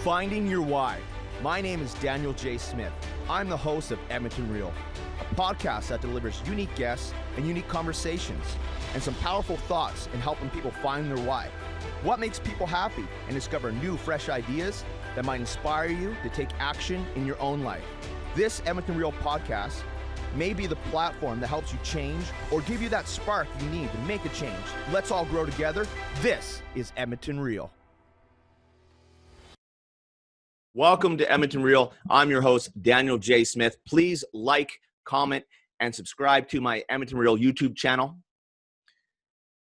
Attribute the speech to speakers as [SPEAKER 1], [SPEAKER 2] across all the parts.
[SPEAKER 1] Finding Your Why. My name is Daniel J. Smith. I'm the host of Edmonton Real, a podcast that delivers unique guests and unique conversations and some powerful thoughts in helping people find their why. What makes people happy and discover new, fresh ideas that might inspire you to take action in your own life. This Edmonton Real podcast may be the platform that helps you change or give you that spark you need to make a change. Let's all grow together. This is Edmonton Real. Welcome to Edmonton Real. I'm your host, Daniel J. Smith. Please like, comment, and subscribe to my Edmonton Real YouTube channel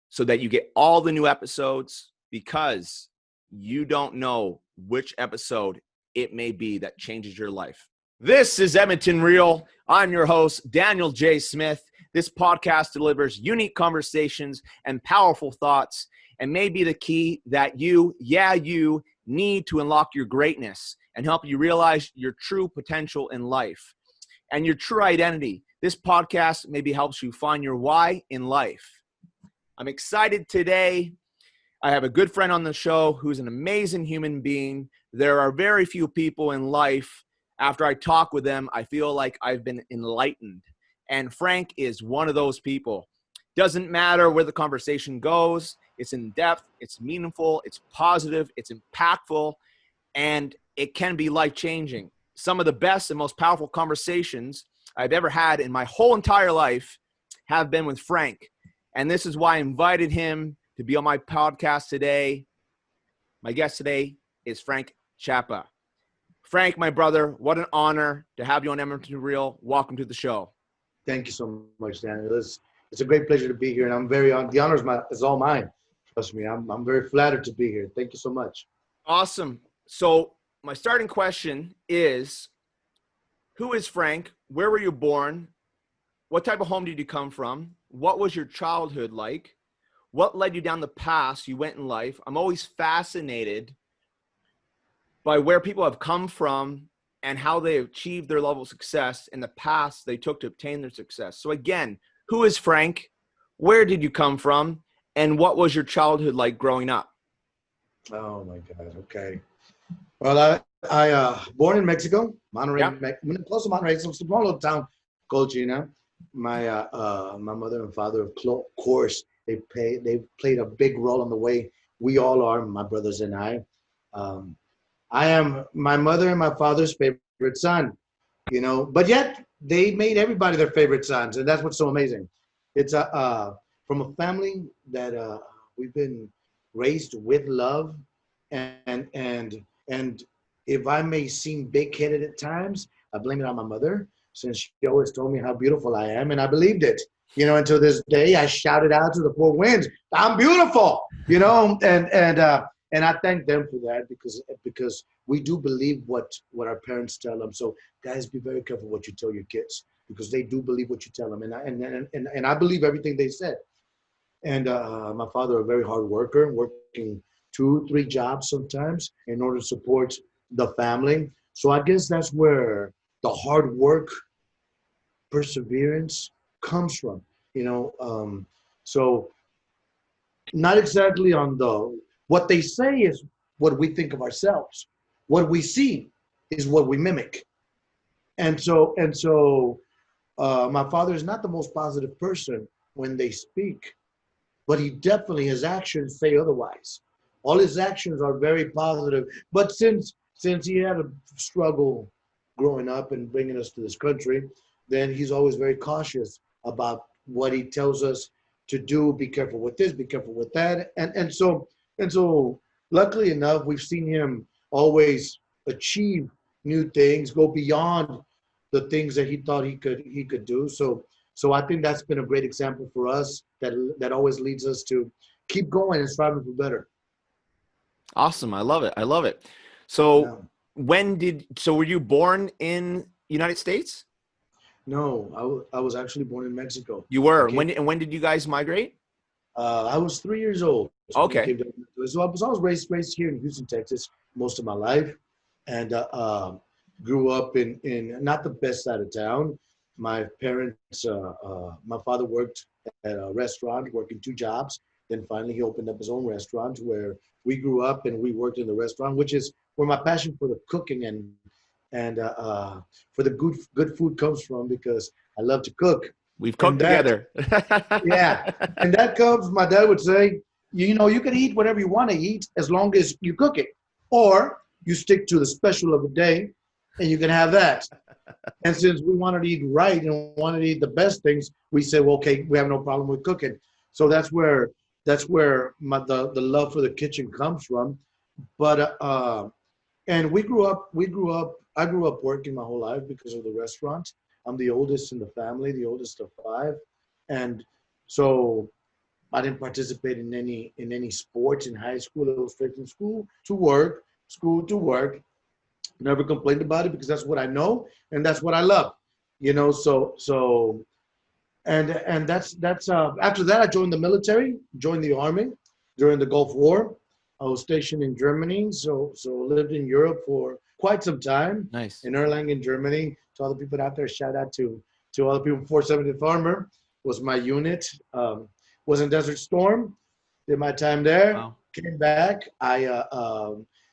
[SPEAKER 1] so that you get all the new episodes, because you don't know which episode it may be that changes your life. This is Edmonton Real. I'm your host, Daniel J. Smith. This podcast delivers unique conversations and powerful thoughts, and may be the key that you need to unlock your greatness and help you realize your true potential in life and your true identity. This podcast maybe helps you find your why in life. I'm excited today. I have a good friend on the show who's an amazing human being. There are very few people in life, after I talk with them, I feel like I've been enlightened. And Frank is one of those people. Doesn't matter where the conversation goes. It's in depth, it's meaningful, it's positive, it's impactful, and it can be life-changing. Some of the best and most powerful conversations I've ever had in my whole entire life have been with Frank. And this is why I invited him to be on my podcast today. My guest today is Frank Chapa. Frank, my brother, what an honor to have you on Edmonton Real. Welcome to the show.
[SPEAKER 2] Thank you so much, Daniel. It's a great pleasure to be here, and I'm very the honor is all mine. Trust me, I'm very flattered to be here. Thank you so much.
[SPEAKER 1] Awesome. So my starting question is, who is Frank? Where were you born? What type of home did you come from? What was your childhood like? What led you down the path you went in life? I'm always fascinated by where people have come from and how they achieved their level of success in the paths they took to obtain their success. So again, who is Frank? Where did you come from? And what was your childhood like growing up?
[SPEAKER 2] Oh my God. Okay. Well, I born in Mexico, Monterrey,
[SPEAKER 1] Yeah.
[SPEAKER 2] close to Monterrey. It's a small little town called Gina. My mother and father, of course, they played a big role in the way we all are, my brothers and I. I am my mother and my father's favorite son, but yet they made everybody their favorite sons. And that's what's so amazing. It's from a family that we've been raised with love, and if I may seem big-headed at times, I blame it on my mother, since she always told me how beautiful I am, and I believed it. Until this day, I shouted out to the four winds, "I'm beautiful!" And I thank them for that, because we do believe what our parents tell them. So guys, be very careful what you tell your kids, because they do believe what you tell them, and I believe everything they said. And my father, a very hard worker, working 2-3 jobs sometimes in order to support the family. So I guess that's where the hard work, perseverance comes from. So not exactly on what they say is what we think of ourselves. What we see is what we mimic. And so my father is not the most positive person when they speak, but he definitely, his actions say otherwise. All his actions are very positive. But since he had a struggle growing up and bringing us to this country, then he's always very cautious about what he tells us to do. Be careful with this, be careful with that. And so luckily enough, we've seen him always achieve new things, go beyond the things that he thought he could do. So I think that's been a great example for us that always leads us to keep going and striving for better.
[SPEAKER 1] Awesome. I love it. So were you born in United States?
[SPEAKER 2] No, I was actually born in Mexico.
[SPEAKER 1] You were. When did you guys migrate?
[SPEAKER 2] I was 3 years old.
[SPEAKER 1] Okay.
[SPEAKER 2] So I was raised here in Houston, Texas, most of my life, and grew up in not the best side of town. My parents, my father worked at a restaurant, working 2 jobs. Then finally he opened up his own restaurant, where we grew up and we worked in the restaurant, which is where my passion for the cooking and for the good food comes from, because I love to cook.
[SPEAKER 1] We've
[SPEAKER 2] And
[SPEAKER 1] cooked
[SPEAKER 2] that,
[SPEAKER 1] together.
[SPEAKER 2] yeah, and that comes, my dad would say, you can eat whatever you want to eat as long as you cook it, or you stick to the special of the day and you can have that. And since we wanted to eat right and wanted to eat the best things, we said, well, okay, we have no problem with cooking. So that's where the love for the kitchen comes from. But and I grew up working my whole life because of the restaurant. I'm the oldest in the family, the oldest of five. And so I didn't participate in any sports in high school. I was straight from school to work. Never complained about it because that's what I know and that's what I love. So and that's after that I joined the military, joined the army during the Gulf War. I was stationed in Germany, so lived in Europe for quite some time
[SPEAKER 1] Nice.
[SPEAKER 2] in Erlangen, Germany. To all the people out there, shout out to all the people. 470th Armor was my unit. Was in Desert Storm. Did my time there.
[SPEAKER 1] Wow.
[SPEAKER 2] Came back. I have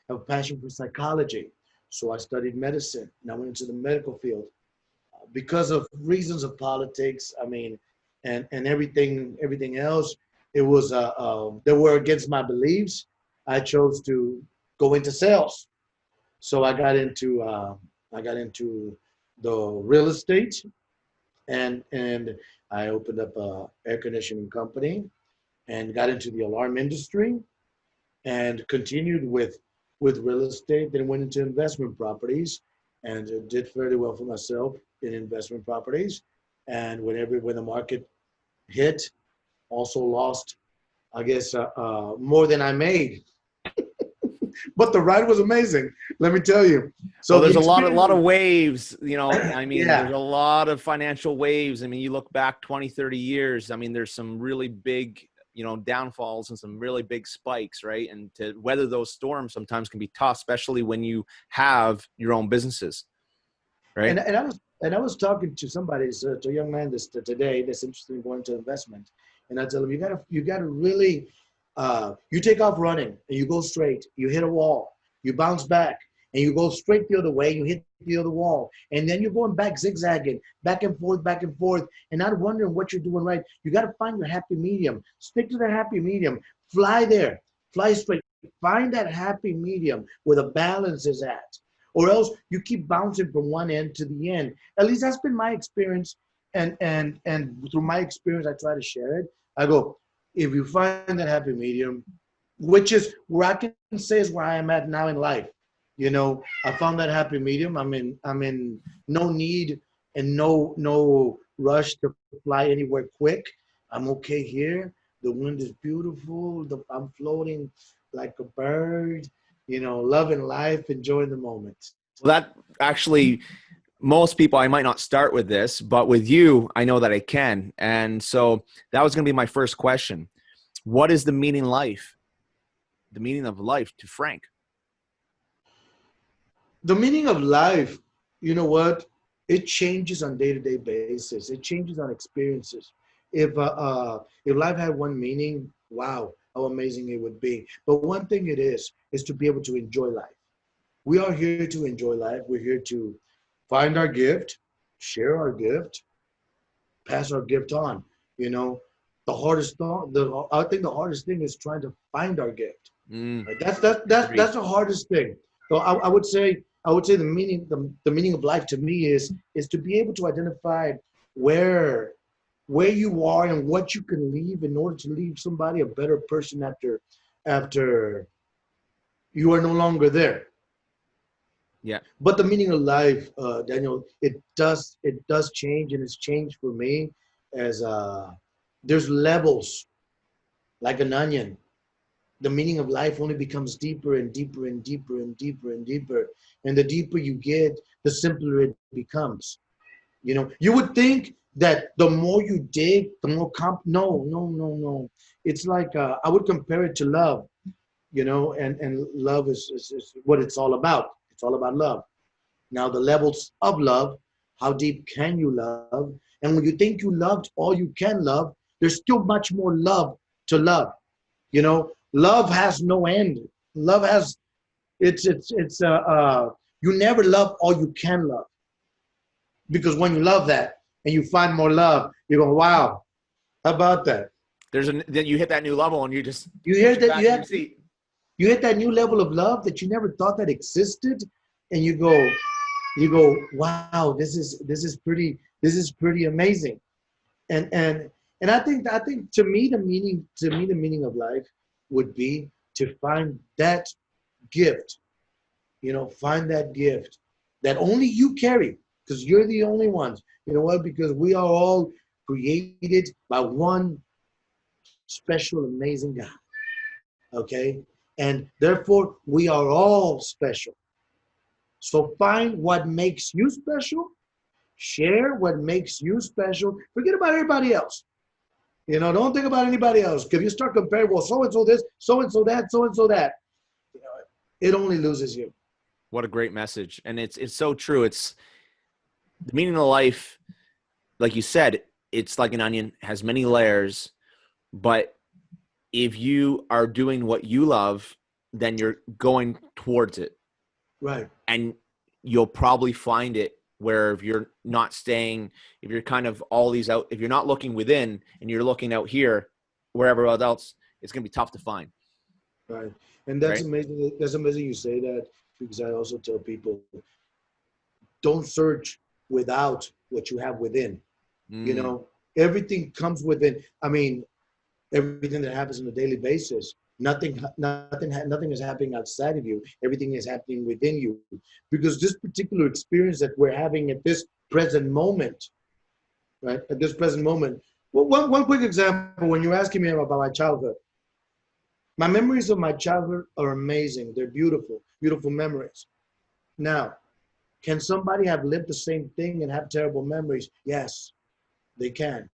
[SPEAKER 2] a passion for psychology, so I studied medicine and I went into the medical field because of reasons of politics. I mean, and everything else. It was they were against my beliefs. I chose to go into sales, so I got into the real estate, and I opened up a air conditioning company and got into the alarm industry and continued with real estate. Then went into investment properties and did fairly well for myself in investment properties. And when the market hit, also lost, I guess, more than I made. But the ride was amazing, let me tell you.
[SPEAKER 1] Well,
[SPEAKER 2] So the
[SPEAKER 1] there's a lot of
[SPEAKER 2] experience,
[SPEAKER 1] waves, I mean, there's
[SPEAKER 2] yeah.
[SPEAKER 1] a lot of financial waves. I mean, you look back 20, 30 years, I mean, there's some really big, downfalls and some really big spikes, right? And to weather those storms sometimes can be tough, especially when you have your own businesses,
[SPEAKER 2] And
[SPEAKER 1] right?
[SPEAKER 2] I was talking to somebody, to a young man today that's interested in going into investment, and I tell him you gotta really you take off running and you go straight, you hit a wall, you bounce back, and you go straight the other way, you hit the other wall, and then you're going back zigzagging, back and forth, and not wondering what you're doing right. You got to find your happy medium. Stick to the happy medium. Fly there, fly straight. Find that happy medium where the balance is at, or else you keep bouncing from one end to the end. At least that's been my experience, and through my experience, I try to share it. I go, if you find that happy medium, which is where I can say is where I am at now in life. I found that happy medium. I'm in no need and no rush to fly anywhere quick. I'm okay here. The wind is beautiful. I'm floating like a bird, loving life, enjoying the moment.
[SPEAKER 1] Well, that actually, most people, I might not start with this, but with you, I know that I can. And so that was going to be my first question. What is the meaning of life to Frank?
[SPEAKER 2] The meaning of life, you know what? It changes on day-to-day basis. It changes on experiences. If life had one meaning, wow, how amazing it would be. But one thing it is to be able to enjoy life. We are here to enjoy life. We're here to find our gift, share our gift, pass our gift on. You know, I think the hardest thing is trying to find our gift.
[SPEAKER 1] Mm,
[SPEAKER 2] Right? That's the hardest thing. So I would say the meaning of life to me is to be able to identify where where you are and what you can leave in order to leave somebody a better person after you are no longer there.
[SPEAKER 1] yeah.
[SPEAKER 2] But the meaning of life, Daniel, it does change, and it's changed for me as there's levels like an onion. The meaning of life only becomes deeper and deeper and deeper and deeper and deeper. And the deeper you get, the simpler it becomes. You would think that the more you dig, the more no, no, no, no. It's like I would compare it to love, and love is what it's all about. It's all about love. Now, the levels of love, how deep can you love? And when you think you loved all you can love, there's still much more love to love. Love has no end. Love has You never love all you can love, because when you love that and you find more love, you go, wow, how about that?
[SPEAKER 1] Then you hit that new level and you just
[SPEAKER 2] You hear
[SPEAKER 1] push it
[SPEAKER 2] that
[SPEAKER 1] back in your seat.
[SPEAKER 2] you hit that new level of love that you never thought that existed, and you go, wow, this is pretty amazing. And I think to me the meaning of life would be to find that gift, find that gift that only you carry, because you're the only ones. You know what? Because we are all created by one special, amazing God. Okay? And therefore, we are all special. So find what makes you special, share what makes you special, forget about everybody else. Don't think about anybody else. If you start comparing, well, so and so this, so and so that, so and so that, you know, it only loses you.
[SPEAKER 1] What a great message. And it's so true. It's the meaning of life, like you said, it's like an onion, has many layers, but if you are doing what you love, then you're going towards it.
[SPEAKER 2] Right.
[SPEAKER 1] And you'll probably find it where if you're not staying, if you're kind of all these out, if you're not looking within and you're looking out here, wherever else, it's going to be tough to find.
[SPEAKER 2] Right. And that's
[SPEAKER 1] Right?
[SPEAKER 2] amazing. That's amazing you say that, because I also tell people, don't search without what you have within. You
[SPEAKER 1] Mm.
[SPEAKER 2] know, everything comes within. I mean, everything that happens on a daily basis, nothing is happening outside of you. Everything is happening within you, because this particular experience that we're having at this present moment, right? At this present moment. Well, one quick example, when you're asking me about my childhood, my memories of my childhood are amazing. They're beautiful, beautiful memories. Now, can somebody have lived the same thing and have terrible memories? Yes, they can.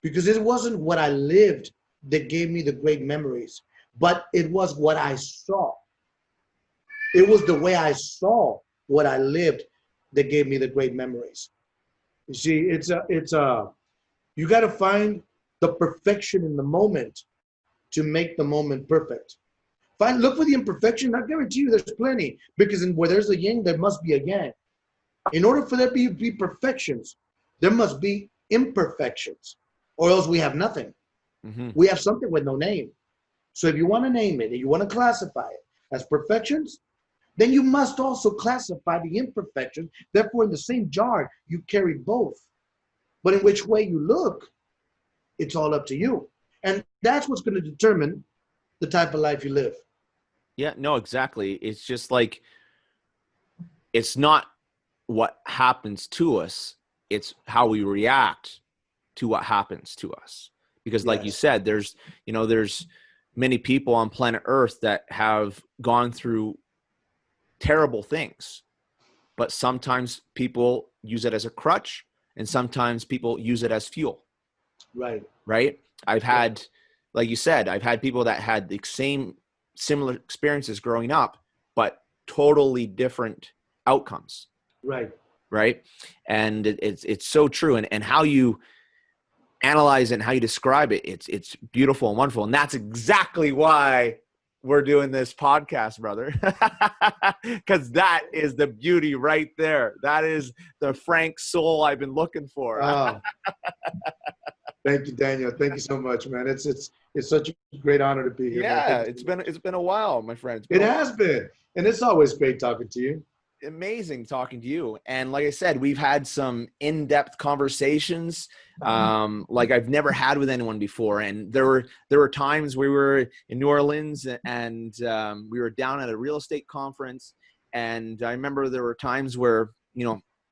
[SPEAKER 2] Because it wasn't what I lived that gave me the great memories, but it was what I saw. It was the way I saw what I lived that gave me the great memories. You see, you got to find the perfection in the moment to make the moment perfect. Look for the imperfection. I guarantee you there's plenty, because where there's a yin, there must be a yang. In order for there to be perfections, there must be imperfections, or else we have nothing.
[SPEAKER 1] Mm-hmm.
[SPEAKER 2] We have something with no name. So if you want to name it and you want to classify it as perfections, then you must also classify the imperfections. Therefore, in the same jar, you carry both. But in which way you look, it's all up to you. And that's what's going to determine the type of life you live.
[SPEAKER 1] Yeah, no, exactly. It's just like, it's not what happens to us, it's how we react to what happens to us. Because like you
[SPEAKER 2] Yes.
[SPEAKER 1] said, there's many people on planet Earth that have gone through terrible things, but sometimes people use it as a crutch and sometimes people use it as fuel.
[SPEAKER 2] Right.
[SPEAKER 1] Right? I've
[SPEAKER 2] Right.
[SPEAKER 1] had, like you said, I've had people that had the similar experiences growing up, but totally different outcomes.
[SPEAKER 2] Right.
[SPEAKER 1] Right? And it's so true. And how you analyze it and how you describe it, it's beautiful and wonderful. And that's exactly why we're doing this podcast, brother. Because that is the beauty right there. That is the Frank soul I've been looking for.
[SPEAKER 2] Oh, thank you, Daniel. Thank you so much, man. It's such a great honor to be here, man.
[SPEAKER 1] Yeah,
[SPEAKER 2] Thank you so much.
[SPEAKER 1] it's been a while, my friend. It's been
[SPEAKER 2] It
[SPEAKER 1] a while.
[SPEAKER 2] has been, and it's always great talking to you.
[SPEAKER 1] Amazing talking to you. And like I said, we've had some in-depth conversations like I've never had with anyone before. And there were times we were in New Orleans and we were down at a real estate conference. And I remember there were times where,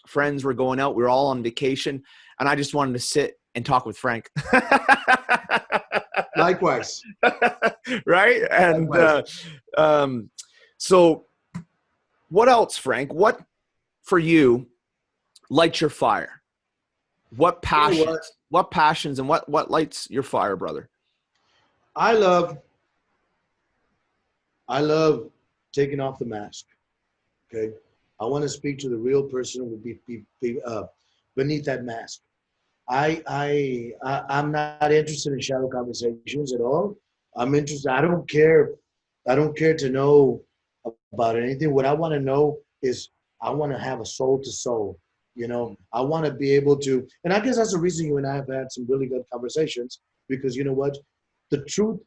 [SPEAKER 1] friends were going out, we were all on vacation, and I just wanted to sit and talk with Frank.
[SPEAKER 2] Likewise.
[SPEAKER 1] Right? And
[SPEAKER 2] Likewise.
[SPEAKER 1] so what else, Frank? What for you lights your fire? What
[SPEAKER 2] You know
[SPEAKER 1] passions?
[SPEAKER 2] what?
[SPEAKER 1] What passions and what lights your fire, brother?
[SPEAKER 2] I love I love taking off the mask. Okay. I want to speak to the real person who would be beneath that mask. I'm not interested in shallow conversations at all. I'm interested. I don't care to know about anything. What I want to know is I want to have a soul to soul. You know, I want to be able to, and I guess that's the reason you and I have had some really good conversations, because you know what? The truth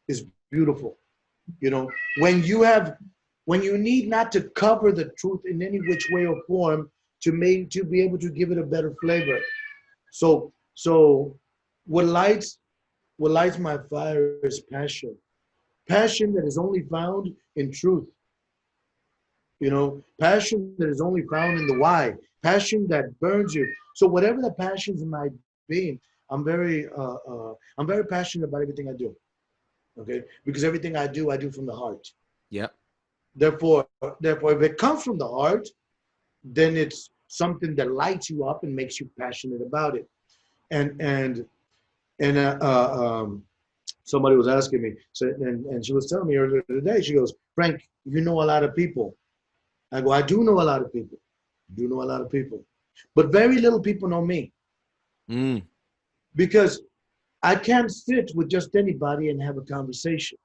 [SPEAKER 2] is beautiful. You know, when you have, when you need not to cover the truth in any which way or form to be able to give it a better flavor. So what lights my fire is passion. Passion that is only found in truth. You know, passion that is only found in the why. Passion that burns you. So whatever the passions might be, I'm very passionate about everything I do. Okay, because everything I do from the heart.
[SPEAKER 1] Yep.
[SPEAKER 2] Therefore, if it comes from the heart, then it's something that lights you up and makes you passionate about it. And and and somebody was asking me, so and she was telling me earlier today. She goes, Frank, you know a lot of people. I go, I do know a lot of people. I do know a lot of people, but very little people know me,
[SPEAKER 1] Mm.
[SPEAKER 2] because I can't sit with just anybody and have a conversation.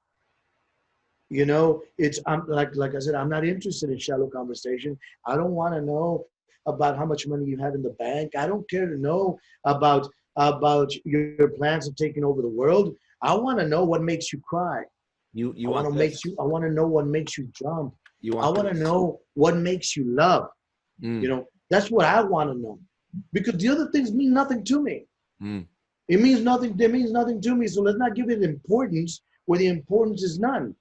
[SPEAKER 2] You know, I'm like I said, I'm not interested in shallow conversation. I don't want to know about how much money you have in the bank. I don't care to know about your plans of taking over the world. I want to know what makes you cry.
[SPEAKER 1] You want this.
[SPEAKER 2] I want to know what makes you jump.
[SPEAKER 1] You
[SPEAKER 2] I
[SPEAKER 1] want
[SPEAKER 2] want to
[SPEAKER 1] this.
[SPEAKER 2] know what makes you love. You
[SPEAKER 1] Mm.
[SPEAKER 2] know, that's what I want to know. Because the other things mean nothing to me.
[SPEAKER 1] Mm.
[SPEAKER 2] It means nothing. It means nothing to me. So let's not give it importance where the importance is none.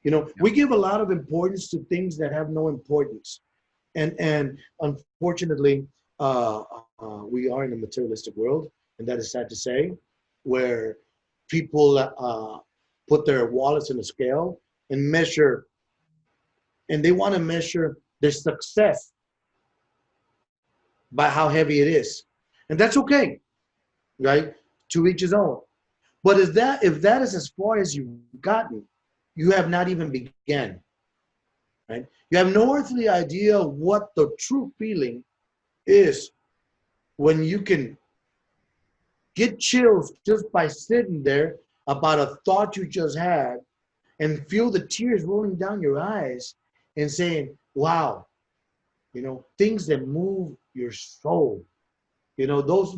[SPEAKER 2] You know,
[SPEAKER 1] Yep.
[SPEAKER 2] we give a lot of importance to things that have no importance, and unfortunately, we are in a materialistic world, and that is sad to say, where people put their wallets in a scale and measure, and they want to measure their success by how heavy it is, and that's okay, right? To each his own. But if that is as far as you've gotten, you have not even began. Right? You have no earthly idea what the true feeling is when you can get chills just by sitting there about a thought you just had and feel the tears rolling down your eyes and saying, wow, you know, things that move your soul. You know, those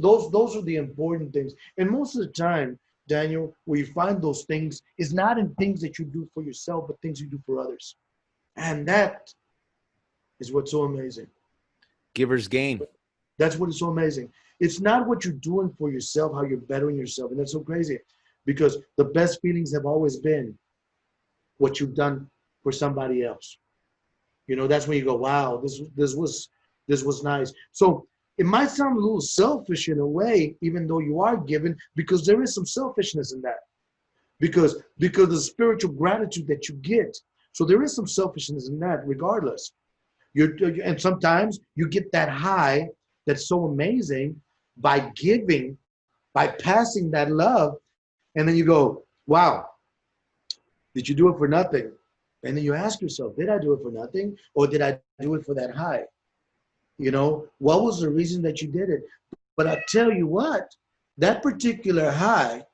[SPEAKER 2] are the important things. And most of the time, Daniel, where you find those things is not in things that you do for yourself, but things you do for others. And that is what's so amazing.
[SPEAKER 1] Givers gain.
[SPEAKER 2] That's what is so amazing. It's not what you're doing for yourself, how you're bettering yourself. And that's so crazy, because the best feelings have always been what you've done for somebody else. You know, that's when you go, wow, this was nice. So it might sound a little selfish in a way, even though you are giving, because there is some selfishness in that. Because the spiritual gratitude that you get. So there is some selfishness in that, regardless. And sometimes you get that high that's so amazing by giving, by passing that love, and then you go, wow, did you do it for nothing? And then you ask yourself, did I do it for nothing, or did I do it for that high? You know, what was the reason that you did it? But I tell you what, that particular high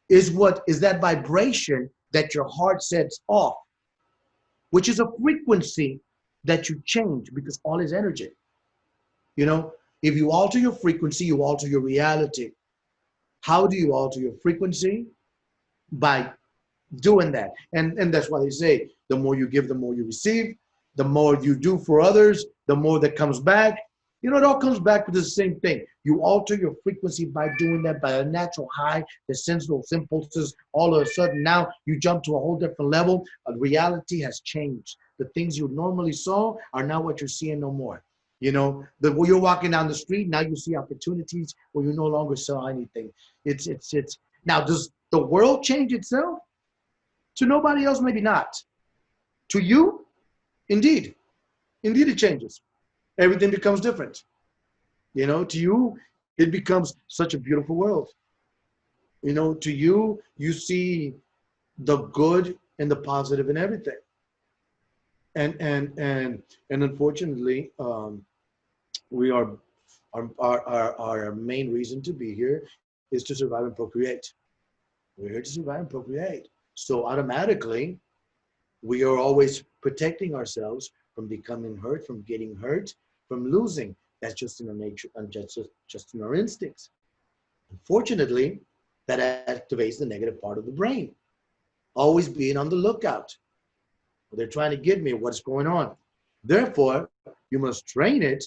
[SPEAKER 2] is that vibration that your heart sets off, which is a frequency that you change, because all is energy. You know, if you alter your frequency, you alter your reality. How do you alter your frequency? By doing that. And that's why they say the more you give, the more you receive. The more you do for others, the more that comes back. You know, it all comes back to the same thing. You alter your frequency by doing that, by a natural high that sends those impulses. All of a sudden, now you jump to a whole different level. Reality has changed. The things you normally saw are now what you're seeing no more. You know, when you're walking down the street, now you see opportunities where you no longer saw anything. It's now, does the world change itself? To nobody else, maybe not. To you, indeed. Indeed, it changes. Everything becomes different. You know, to you, it becomes such a beautiful world. You know, to you, you see the good and the positive in everything. And unfortunately, we are our main reason to be here is to survive and procreate. We're here to survive and procreate. So automatically, We are always protecting ourselves from becoming hurt, from getting hurt, from losing. That's just in our nature, and just in our instincts. Unfortunately, that activates the negative part of the brain. Always being on the lookout. They're trying to get me what's going on. Therefore, you must train it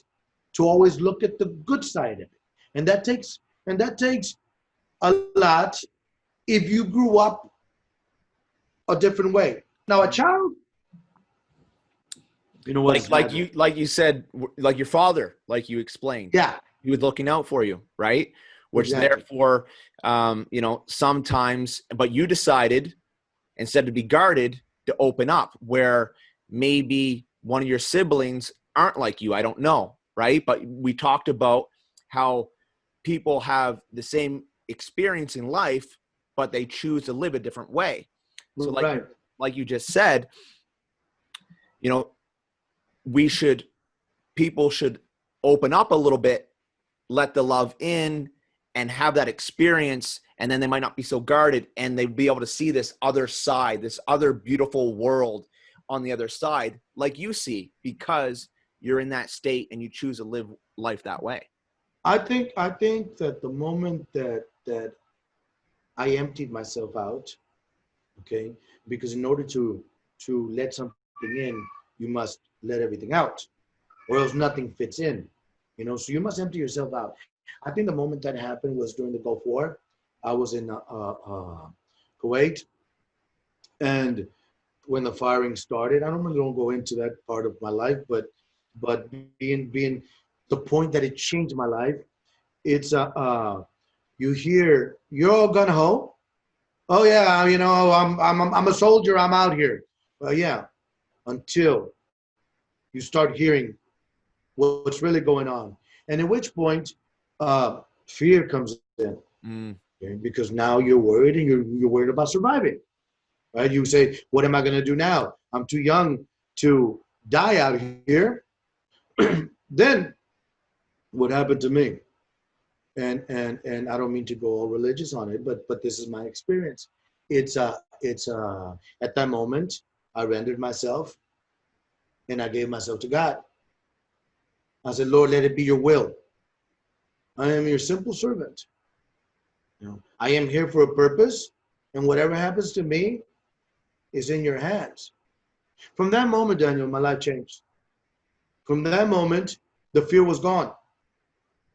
[SPEAKER 2] to always look at the good side of it. And that takes a lot if you grew up a different way. Now, a child, you know what?
[SPEAKER 1] Like you said, like your father, like you explained.
[SPEAKER 2] Yeah.
[SPEAKER 1] He was looking out for you, right? Which
[SPEAKER 2] Exactly.
[SPEAKER 1] therefore, you know, sometimes, but you decided instead to be guarded to open up, where maybe one of your siblings aren't like you. I don't know, right? But we talked about how people have the same experience in life, but they choose to live a different way. So like you just said, you know, people should open up a little bit, let the love in, and have that experience, and then they might not be so guarded, and they'd be able to see this other side, this other beautiful world on the other side, like you see, because you're in that state and you choose to live life that way.
[SPEAKER 2] I think that the moment that I emptied myself out, okay, because in order to let something in, you must let everything out, or else nothing fits in. You know, so you must empty yourself out. I think the moment that happened was during the Gulf War. I was in Kuwait, and when the firing started, I don't go into that part of my life, but being the point that it changed my life, it's you hear you're all gun ho. Oh yeah, you know I'm a soldier. I'm out here. Well, yeah, until you start hearing what's really going on, and at which point fear comes in, okay? Because now you're worried, and you're worried about surviving, right? You say, what am I going to do now? I'm too young to die out here. Then what happened to me? And I don't mean to go all religious on it, but this is my experience. It's at that moment I rendered myself, and I gave myself to God. I said, Lord, let it be your will. I am your simple servant. You know, I am here for a purpose, and whatever happens to me is in your hands. From that moment, Daniel, my life changed. From that moment, the fear was gone.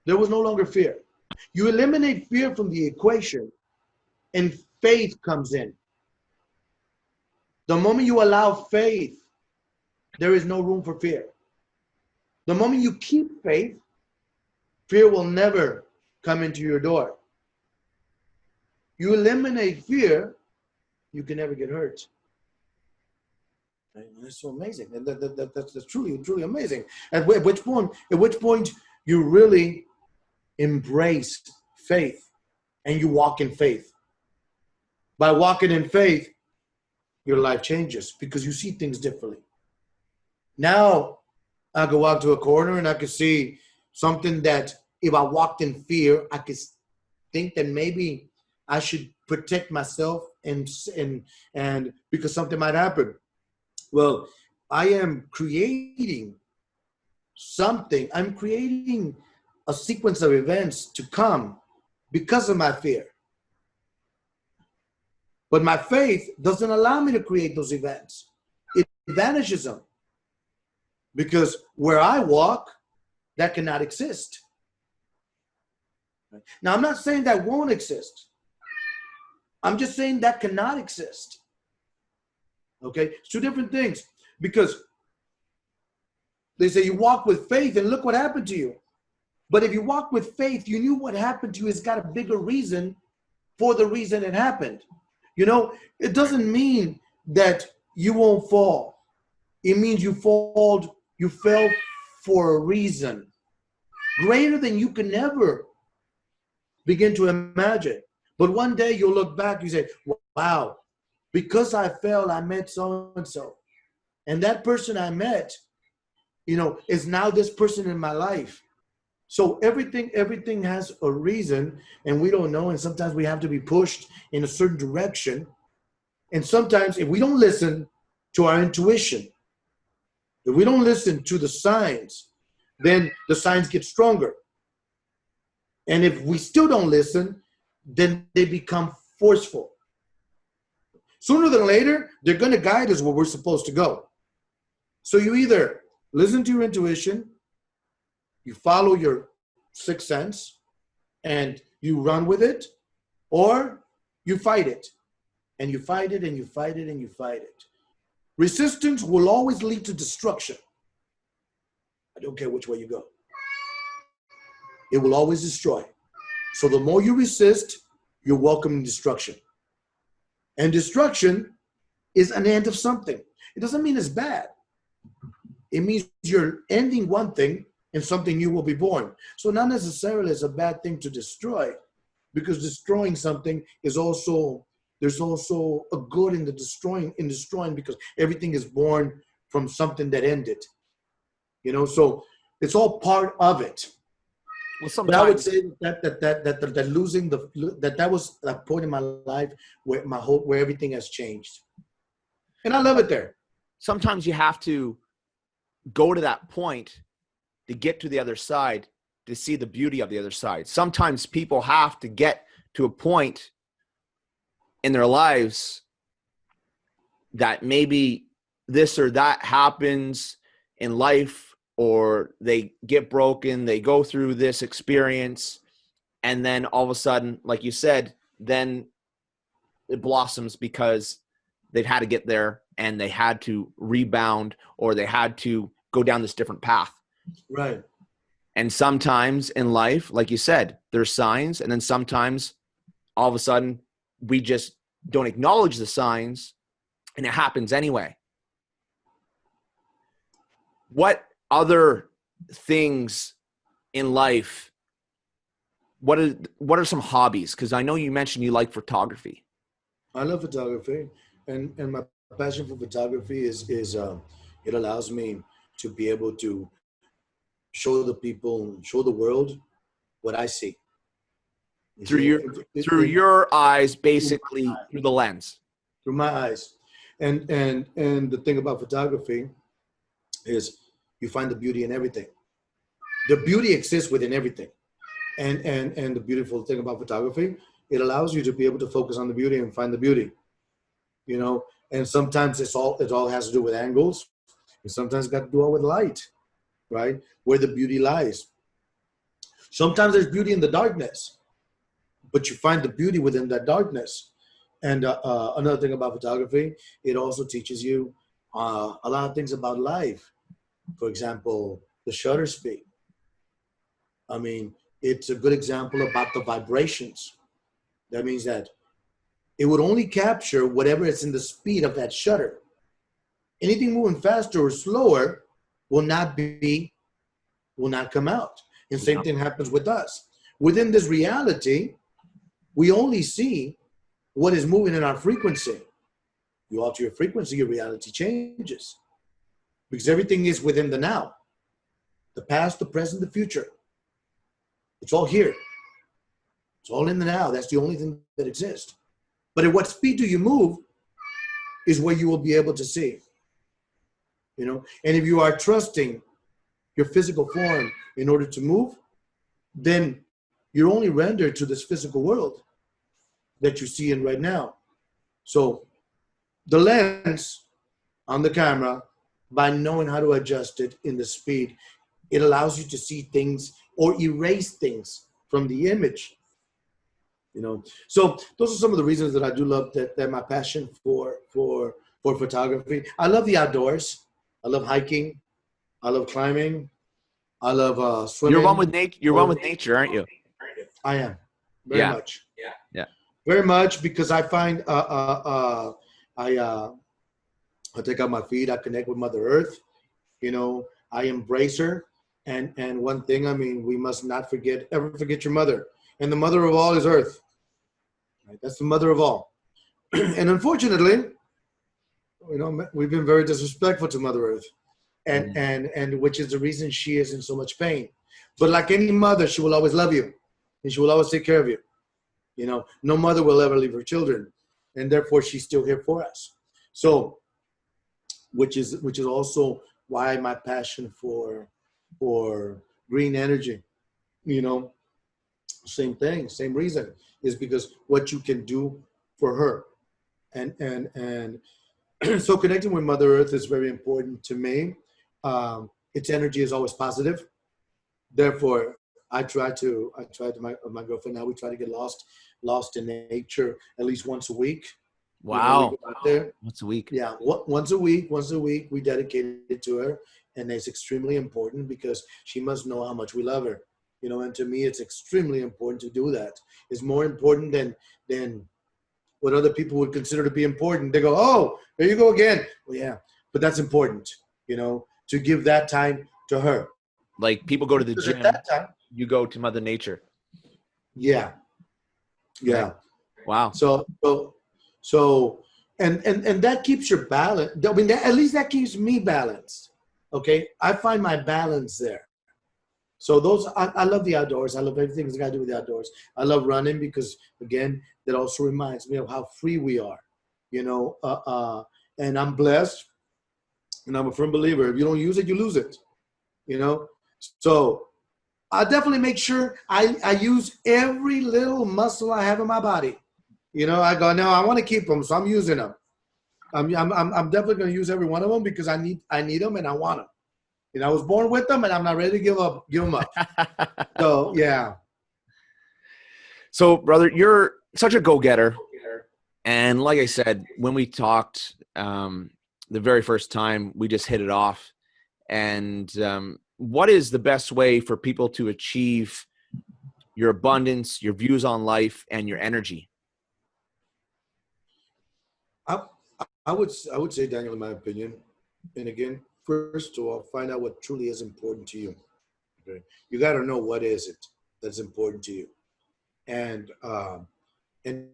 [SPEAKER 2] There was no longer fear. You eliminate fear from the equation, and faith comes in. The moment you allow faith, there is no room for fear. The moment you keep faith, fear will never come into your door. You eliminate fear, you can never get hurt. It's so amazing. That's truly amazing. At which point you really embrace faith, and you walk in faith. By walking in faith, your life changes because you see things differently. Now I could walk to a corner and I could see something that if I walked in fear, I could think that maybe I should protect myself and because something might happen. Well, I am creating something. I'm creating a sequence of events to come because of my fear. But my faith doesn't allow me to create those events. It vanishes them. Because where I walk, that cannot exist. Now, I'm not saying that won't exist. I'm just saying that cannot exist. Okay? It's two different things. Because they say you walk with faith and look what happened to you. But if you walk with faith, you knew what happened to you has got a bigger reason for the reason it happened. You know, it doesn't mean that you won't fall. It means you fell for a reason greater than you can never begin to imagine. But one day you'll look back, you say, wow, because I fell, I met so-and-so. And that person I met, you know, is now this person in my life. So everything has a reason, and we don't know. And sometimes we have to be pushed in a certain direction. And sometimes if we don't listen, to our intuition. If we don't listen to the signs, then the signs get stronger. And if we still don't listen, then they become forceful. Sooner than later, they're going to guide us where we're supposed to go. So you either listen to your intuition, you follow your sixth sense, and you run with it, or you fight it. And you fight it, and you fight it, and you fight it. Resistance will always lead to destruction. I don't care which way you go. It will always destroy. So the more you resist, you're welcoming destruction. And destruction is an end of something. It doesn't mean it's bad. It means you're ending one thing and something new will be born. So not necessarily it's a bad thing to destroy, because destroying something is also, there's also a good in the destroying, because everything is born from something that ended. You know, so it's all part of it.
[SPEAKER 1] Well,
[SPEAKER 2] but I would say that losing that was a point in my life where where everything has changed, and I love it there.
[SPEAKER 1] Sometimes you have to go to that point to get to the other side, to see the beauty of the other side. Sometimes people have to get to a point in their lives that maybe this or that happens in life, or they get broken, they go through this experience, and then all of a sudden, like you said, then it blossoms because they've had to get there and they had to rebound, or they had to go down this different path.
[SPEAKER 2] Right.
[SPEAKER 1] And sometimes in life, like you said, there's signs, and then sometimes all of a sudden we just don't acknowledge the signs and it happens anyway. What other things in life, what are some hobbies? Because I know you mentioned you like photography.
[SPEAKER 2] I love photography, and my passion for photography is it allows me to be able to show the people, show the world what I see.
[SPEAKER 1] Through your eyes, basically through the lens.
[SPEAKER 2] Through my eyes. And the thing about photography is you find the beauty in everything. The beauty exists within everything. And the beautiful thing about photography, it allows you to be able to focus on the beauty and find the beauty. You know, and sometimes it all has to do with angles. And sometimes it's got to do with light, right? Where the beauty lies. Sometimes there's beauty in the darkness, but you find the beauty within that darkness. And another thing about photography, it also teaches you a lot of things about life. For example, the shutter speed. I mean, it's a good example about the vibrations. That means that it would only capture whatever is in the speed of that shutter. Anything moving faster or slower will not come out. And same thing happens with us. Within this reality, we only see what is moving in our frequency. You alter your frequency, your reality changes. Because everything is within the now. The past, the present, the future. It's all here. It's all in the now. That's the only thing that exists. But at what speed do you move is where you will be able to see. You know, and if you are trusting your physical form in order to move, then you're only rendered to this physical world that you see in right now. So the lens on the camera, by knowing how to adjust it in the speed, it allows you to see things or erase things from the image. You know, so those are some of the reasons that I do love that my passion for photography. I love the outdoors. I love hiking. I love climbing. I love swimming.
[SPEAKER 1] You're one with nature. You're one with nature, aren't you?
[SPEAKER 2] I am very much.
[SPEAKER 1] Yeah.
[SPEAKER 2] Very much, because I find I take out my feet. I connect with Mother Earth. You know, I embrace her. And one thing, I mean, we must not ever forget your mother. And the mother of all is Earth. Right? That's the mother of all. And unfortunately, you know, we've been very disrespectful to Mother Earth, and which is the reason she is in so much pain. But like any mother, she will always love you, and she will always take care of you. You know, no mother will ever leave her children, and therefore she's still here for us. So which is also why my passion for green energy, you know, same thing, same reason, is because what you can do for her. And so connecting with Mother Earth is very important to me. Its energy is always positive. Therefore, I try to my girlfriend now, we try to get lost in nature at least once a week. We
[SPEAKER 1] Wow.
[SPEAKER 2] go out there.
[SPEAKER 1] Once a week.
[SPEAKER 2] Yeah, once a week we dedicate it to her, and it's extremely important because she must know how much we love her. And to me, it's extremely important to do that. It's more important than what other people would consider to be important. They go, oh, there you go again. Well, yeah, but that's important, to give that time to her.
[SPEAKER 1] Like people go to the
[SPEAKER 2] Because at
[SPEAKER 1] gym,
[SPEAKER 2] that time,
[SPEAKER 1] you go to Mother Nature.
[SPEAKER 2] yeah,
[SPEAKER 1] Right?
[SPEAKER 2] yeah.
[SPEAKER 1] Wow.
[SPEAKER 2] So, and that keeps your balance. I mean, at least that keeps me balanced. Okay, I find my balance there. So I love the outdoors. I love everything that's got to do with the outdoors. I love running because, again, that also reminds me of how free we are, you know. And I'm blessed, and I'm a firm believer. If you don't use it, you lose it, you know. So I definitely make sure I use every little muscle I have in my body. I go, no, I want to keep them, so I'm using them. I'm definitely going to use every one of them because I need them and I want them. I was born with them, and I'm not ready to give them up. So yeah.
[SPEAKER 1] So, brother, you're such a go-getter. And like I said, when we talked the very first time, we just hit it off. And what is the best way for people to achieve your abundance, your views on life, and your energy?
[SPEAKER 2] I would say, Daniel, in my opinion, and again, first of all, find out what truly is important to you. Okay, you got to know what is it that's important to you, and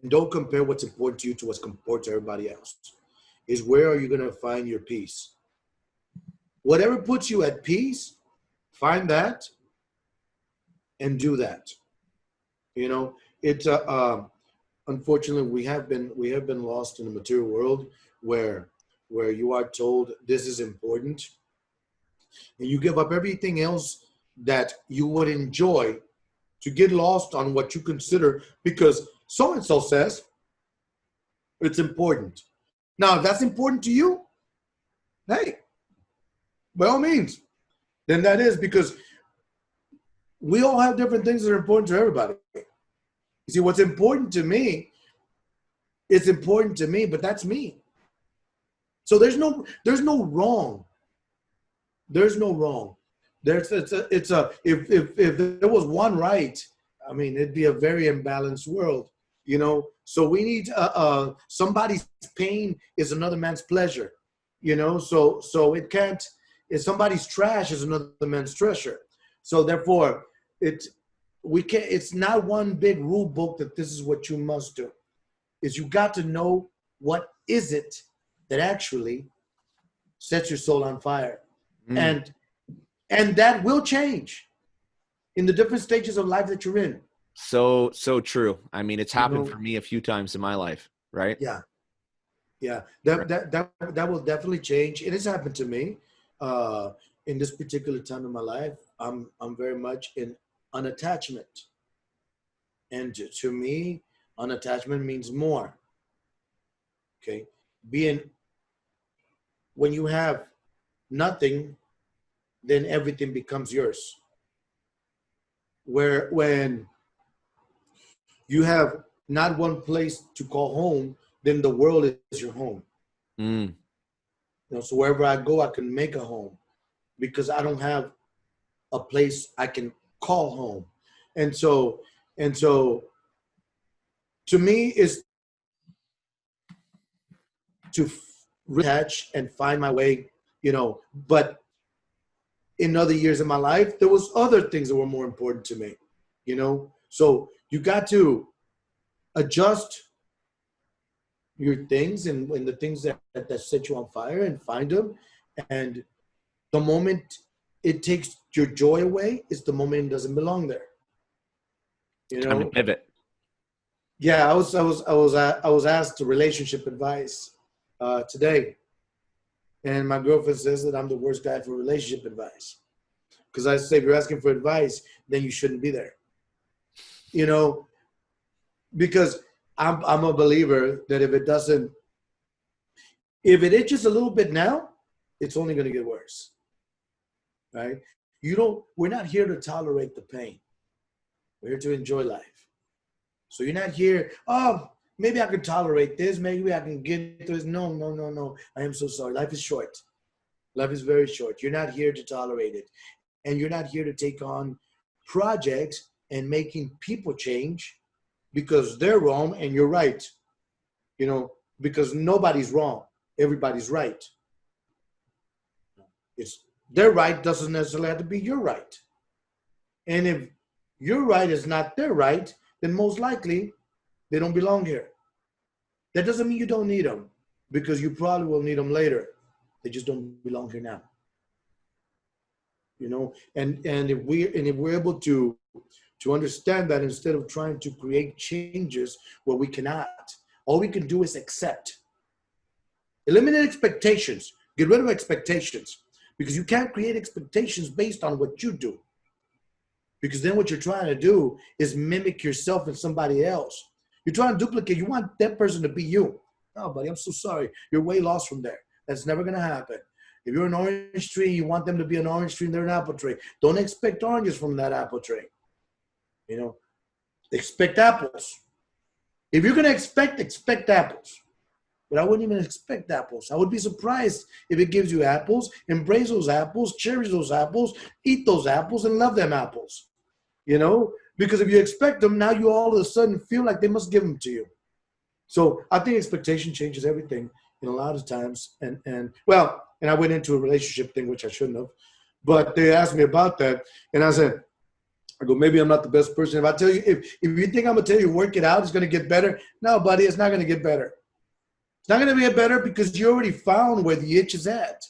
[SPEAKER 2] don't compare what's important to you to what's important to everybody else. Is where are you going to find your peace? Whatever puts you at peace, find that and do that. It's unfortunately we have been lost in the material world where you are told this is important, and you give up everything else that you would enjoy to get lost on what you consider because so and so says it's important. Now, if that's important to you, hey, by all means, then that is, because we all have different things that are important to everybody. You see, what's important to me, it's important to me, but that's me. So there's no wrong. There's no wrong. If there was one right, I mean, it'd be a very imbalanced world, So we need somebody's pain is another man's pleasure, So it can't. If somebody's trash is another man's treasure, so therefore we can't. It's not one big rule book that this is what you must do. Is you got to know what is it that actually sets your soul on fire,
[SPEAKER 1] Mm.
[SPEAKER 2] and that will change in the different stages of life that you're in.
[SPEAKER 1] So true. I mean, it's
[SPEAKER 2] You
[SPEAKER 1] happened
[SPEAKER 2] know,
[SPEAKER 1] for me a few times in my life, right?
[SPEAKER 2] yeah, yeah. That
[SPEAKER 1] Right.
[SPEAKER 2] that that that will definitely change. It has happened to me uh, in this particular time in my life. I'm very much in unattachment, and to me, unattachment means more. Okay, being when you have nothing, then everything becomes yours. When you have not one place to call home, then the world is your home.
[SPEAKER 1] Mm.
[SPEAKER 2] So wherever I go, I can make a home because I don't have a place I can call home. And so to me is to attach and find my way, but in other years of my life, there was other things that were more important to me, So you got to adjust your things and the things that set you on fire and find them. And the moment it takes your joy away is the moment it doesn't belong there.
[SPEAKER 1] Time to pivot.
[SPEAKER 2] Yeah, I was asked relationship advice today, And my girlfriend says that I'm the worst guy for relationship advice. Because I say, if you're asking for advice, then you shouldn't be there. You know, because I'm a believer that if it itches a little bit now, it's only going to get worse. Right? We're not here to tolerate the pain. We're here to enjoy life. So you're not here, oh, maybe I can tolerate this. Maybe I can get through this. No, no, no, no. I am so sorry. Life is short. Life is very short. You're not here to tolerate it. And you're not here to take on projects and making people change because they're wrong and you're right. You know, because nobody's wrong. Everybody's right. It's their right doesn't necessarily have to be your right. And if your right is not their right, then most likely they don't belong here. That doesn't mean you don't need them, because you probably will need them later. They just don't belong here now. You know, and if we're able to understand that, instead of trying to create changes where we cannot, all we can do is accept. Eliminate expectations. Get rid of expectations, because you can't create expectations based on what you do. Because then what you're trying to do is mimic yourself and somebody else. You're trying to duplicate. You want that person to be you. No, buddy, I'm so sorry. You're way lost from there. That's never going to happen. If you're an orange tree, you want them to be an orange tree and they're an apple tree. Don't expect oranges from that apple tree. You know, expect apples. If you're going to expect apples. But I wouldn't even expect apples. I would be surprised if it gives you apples. Embrace those apples, cherish those apples, eat those apples, and love them apples. You know, because if you expect them, now you all of a sudden feel like they must give them to you. So I think expectation changes everything in a lot of times. And I went into a relationship thing, which I shouldn't have. But they asked me about that. And I said, maybe I'm not the best person. If I tell you, if you think I'm going to tell you work it out, it's going to get better. No, buddy, it's not going to get better. It's not going to get better because you already found where the itch is at.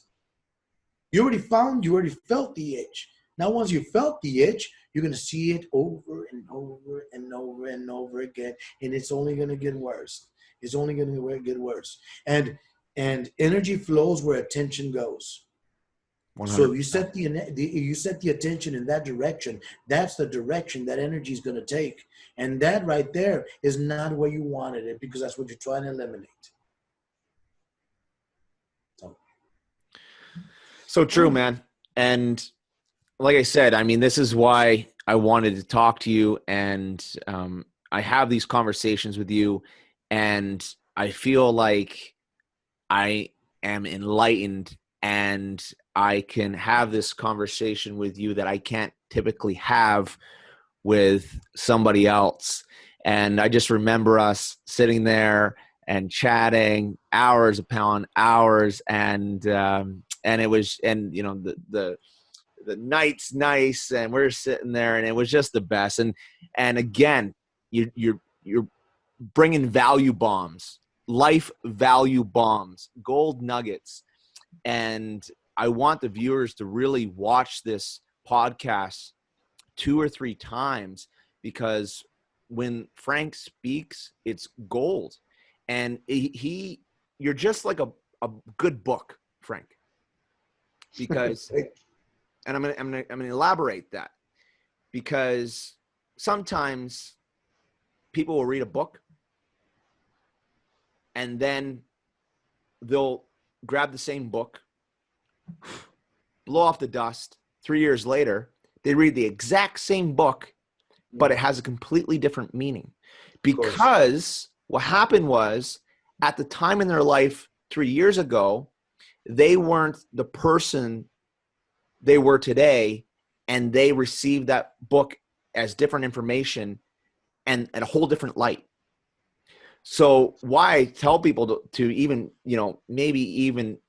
[SPEAKER 2] You already felt the itch. Now, once you felt the itch, you're going to see it over and over and over and over again. And it's only going to get worse. It's only going to get worse. And energy flows where attention goes. 100%. So if you set the attention in that direction, that's the direction that energy is going to take. And that right there is not where you wanted it, because that's what you're trying to eliminate.
[SPEAKER 1] So true, man. And like I said, I mean, this is why I wanted to talk to you, and I have these conversations with you, and I feel like I am enlightened, and I can have this conversation with you that I can't typically have with somebody else. And I just remember us sitting there and chatting hours upon hours, and it was, and you know, the night's nice, and we're sitting there, and it was just the best. And again, you're bringing value bombs, life value bombs, gold nuggets. And I want the viewers to really watch this podcast 2 or 3 times, because when Frank speaks, it's gold. And you're just like a good book, Frank, because, and I'm gonna elaborate that, because sometimes people will read a book and then they'll grab the same book, blow off the dust. 3 years later, they read the exact same book, but it has a completely different meaning, because what happened was, at the time in their life 3 years ago, they weren't the person they were today, and they received that book as different information and a whole different light. So why I tell people to even, you know, maybe even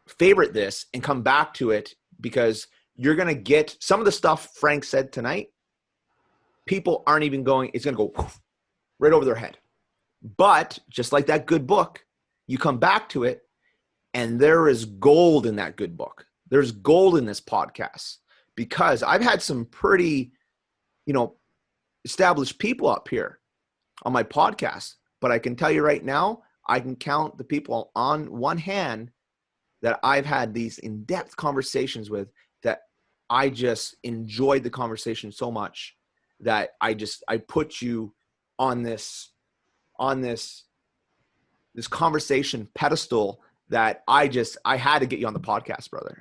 [SPEAKER 1] favorite this and come back to it, because you're going to get some of the stuff Frank said tonight. People aren't even going, it's going to go right over their head. But just like that good book, you come back to it, and there is gold in that good book. There's gold in this podcast, because I've had some pretty, you know, established people up here on my podcast. But I can tell you right now, I can count the people on one hand that I've had these in-depth conversations with that I just enjoyed the conversation so much that I put you on this conversation pedestal that I had to get you on the podcast, brother.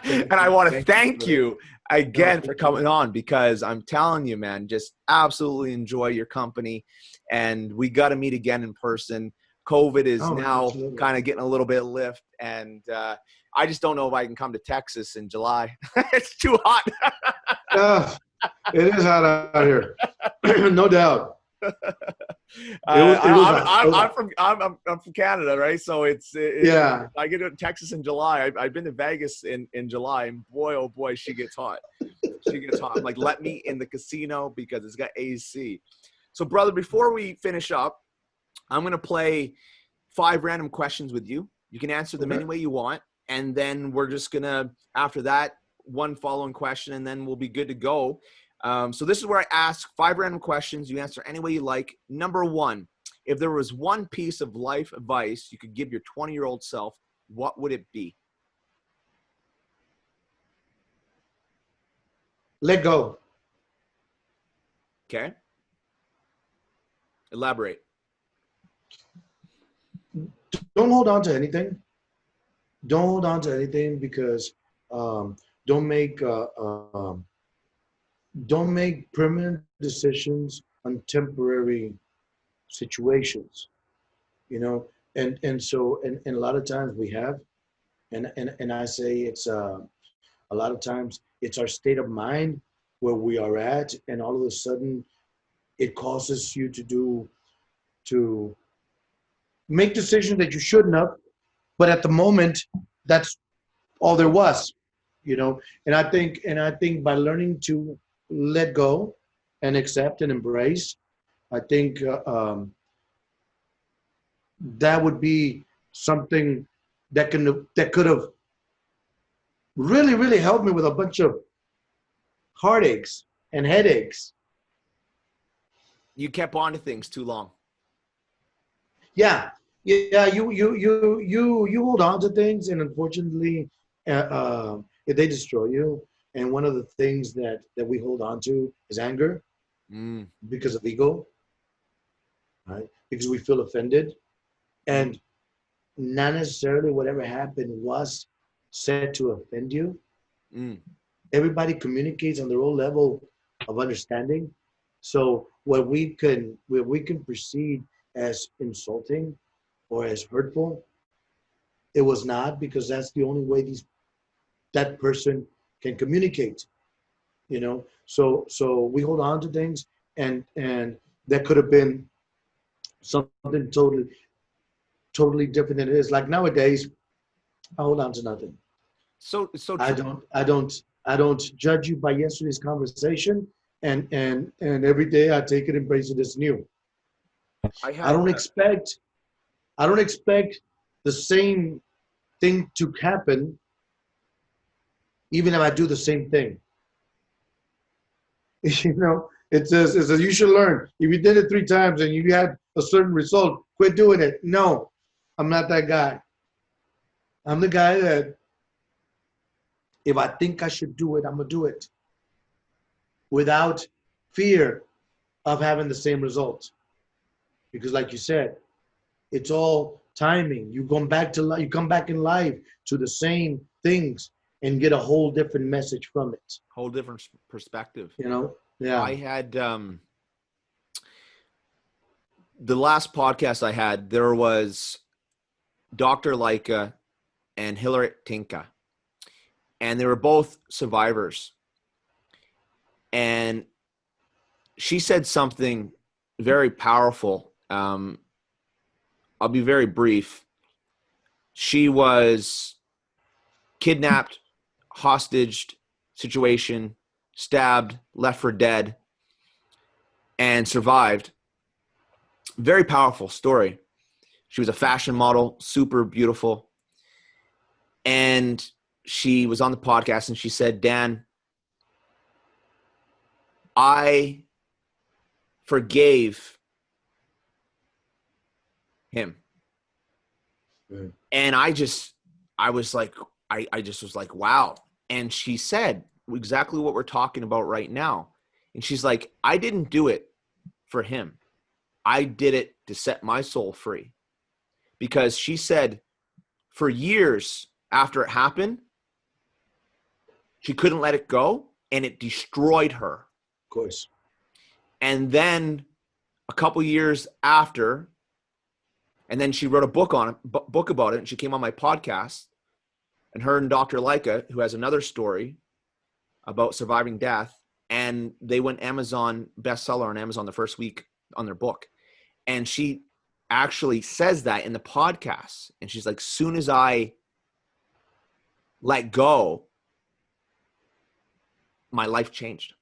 [SPEAKER 1] And I want to thank you again for coming on, because I'm telling you, man, just absolutely enjoy your company, and we got to meet again in person. COVID is now kind of getting a little bit of lift, and I just don't know if I can come to Texas in July. It's too hot.
[SPEAKER 2] It is hot out here. No doubt.
[SPEAKER 1] I'm from Canada, right? So
[SPEAKER 2] yeah.
[SPEAKER 1] I get to Texas in July. I've been to Vegas in July, and boy, oh boy, she gets hot. She gets hot. I'm like, let me in the casino because it's got AC. So, brother, before we finish up, I'm gonna play 5 random questions with you. You can answer them any way you want, and then we're just gonna, after that, one following question, and then we'll be good to go. So this is where I ask 5 random questions. You answer any way you like. Number 1, if there was one piece of life advice you could give your 20-year-old self, what would it be?
[SPEAKER 2] Let go.
[SPEAKER 1] Okay. Elaborate.
[SPEAKER 2] Don't hold on to anything. Don't hold on to anything, because don't make permanent decisions on temporary situations. You know, and a lot of times we have, and I say it's a lot of times it's our state of mind where we are at, and all of a sudden it causes you to make decisions that you shouldn't have, but at the moment that's all there was, and I think by learning to let go and accept and embrace, I think that would be something that could have really, really helped me with a bunch of heartaches and headaches.
[SPEAKER 1] You kept on to things too long.
[SPEAKER 2] Yeah, you hold on to things, and unfortunately, they destroy you. And one of the things that we hold on to is anger, because of ego, right? Because we feel offended, and not necessarily whatever happened was said to offend you. Everybody communicates on their own level of understanding. So what we can perceive as insulting or as hurtful, it was not, because that's the only way that person can communicate. So we hold on to things, and that could have been something totally different than it is. Like nowadays, I hold on to nothing.
[SPEAKER 1] So
[SPEAKER 2] I don't judge you by yesterday's conversation, and every day I take it and embrace it as new. I don't expect the same thing to happen, even if I do the same thing. It says you should learn. If you did it 3 times and you had a certain result, quit doing it. No, I'm not that guy. I'm the guy that if I think I should do it, I'm gonna do it without fear of having the same result. Because like you said, it's all timing. You come back in life to the same things and get a whole different message from it.
[SPEAKER 1] Whole different perspective.
[SPEAKER 2] Yeah.
[SPEAKER 1] I had the last podcast I had, there was Dr. Leica and Hillary Tinka, and they were both survivors. And she said something very powerful. I'll be very brief. She was kidnapped, hostaged situation, stabbed, left for dead, and survived. Very powerful story. She was a fashion model, super beautiful. And she was on the podcast and she said, Dan, I forgave him. And I just I was like, I just was like, wow. And she said exactly what we're talking about right now. And she's like, I didn't do it for him. I did it to set my soul free. Because she said for years after it happened, she couldn't let it go and it destroyed her.
[SPEAKER 2] Of course.
[SPEAKER 1] And then a couple years after, and then she wrote a book about it, and she came on my podcast, and her and Dr. Leica, who has another story about surviving death, and they went Amazon bestseller on Amazon the first week on their book. And she actually says that in the podcast. And she's like, soon as I let go, my life changed.